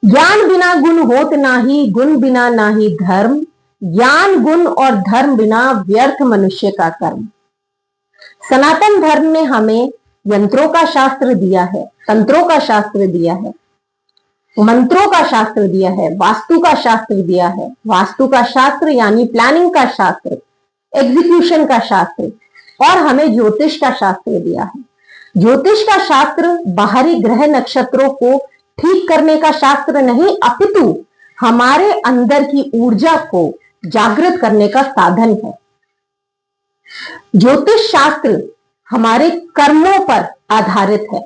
ज्ञान बिना गुण होत नाही, गुण बिना नाही धर्म, ज्ञान गुण और धर्म बिना व्यर्थ मनुष्य का कर्म। सनातन धर्म ने हमें यंत्रों का शास्त्र दिया है, तंत्रों का शास्त्र दिया है, मंत्रों का शास्त्र दिया है, वास्तु का शास्त्र दिया है। वास्तु का शास्त्र यानी प्लानिंग का शास्त्र, एग्जीक्यूशन का शास्त्र, और हमें ज्योतिष का शास्त्र दिया है। ज्योतिष का शास्त्र बाहरी ग्रह नक्षत्रों को ठीक करने का शास्त्र नहीं, अपितु हमारे अंदर की ऊर्जा को जागृत करने का साधन है। ज्योतिष शास्त्र हमारे कर्मों पर आधारित है।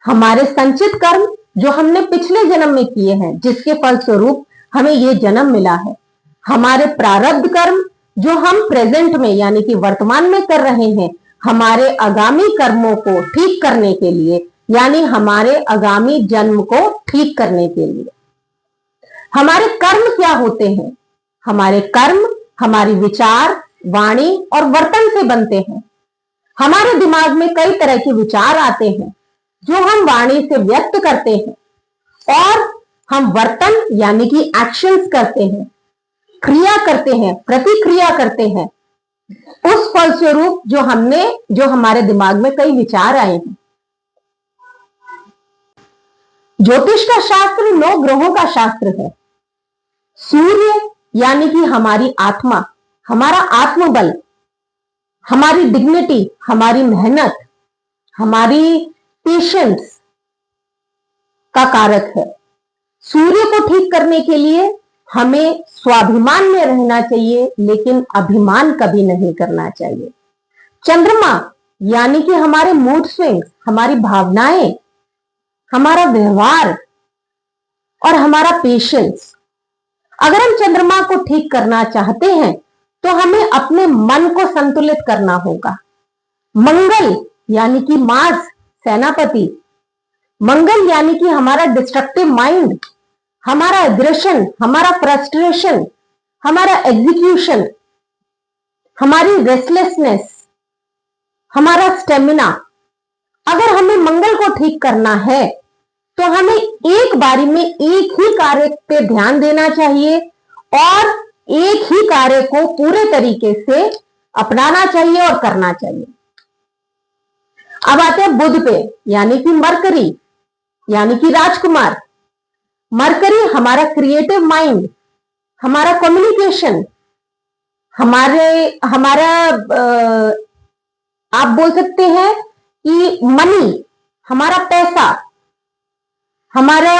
हमारे संचित कर्म जो हमने पिछले जन्म में किए हैं, जिसके फलस्वरूप हमें ये जन्म मिला है। हमारे प्रारब्ध कर्म जो हम प्रेजेंट में यानी कि वर्तमान में कर रहे हैं, हमारे आगामी कर्मों को ठीक करने के लिए, यानी हमारे आगामी जन्म को ठीक करने के लिए। हमारे कर्म क्या होते हैं? हमारे कर्म हमारी विचार, वाणी और वर्तन से बनते हैं। हमारे दिमाग में कई तरह के विचार आते हैं जो हम वाणी से व्यक्त करते हैं, और हम वर्तन यानी कि एक्शंस करते हैं, क्रिया करते हैं, प्रतिक्रिया करते हैं उस फलस्वरूप जो हमारे दिमाग में कई विचार आए हैं। ज्योतिष का शास्त्र 9 ग्रहों का शास्त्र है। सूर्य यानी कि हमारी आत्मा, हमारा आत्मबल, हमारी डिग्निटी, हमारी मेहनत, हमारी पेशेंस का कारक है। सूर्य को ठीक करने के लिए हमें स्वाभिमान में रहना चाहिए, लेकिन अभिमान कभी नहीं करना चाहिए। चंद्रमा यानी कि हमारे मूड स्विंग्स, हमारी भावनाएं, हमारा व्यवहार और हमारा पेशेंस। अगर हम चंद्रमा को ठीक करना चाहते हैं तो हमें अपने मन को संतुलित करना होगा। मंगल यानी कि मार्स सेनापति, मंगल यानी कि हमारा डिस्ट्रक्टिव माइंड, हमारा एग्रेशन, हमारा फ्रस्ट्रेशन, हमारा एग्जीक्यूशन, हमारी रेस्टलेसनेस, हमारा स्टेमिना। अगर हमें मंगल को ठीक करना है तो हमें एक बारी में एक ही कार्य पे ध्यान देना चाहिए और एक ही कार्य को पूरे तरीके से अपनाना चाहिए और करना चाहिए। अब आते हैं बुध पे, यानी कि मरकरी, यानी कि राजकुमार। मरकरी हमारा क्रिएटिव माइंड, हमारा कम्युनिकेशन, हमारा आप बोल सकते हैं कि मनी, हमारा पैसा, हमारा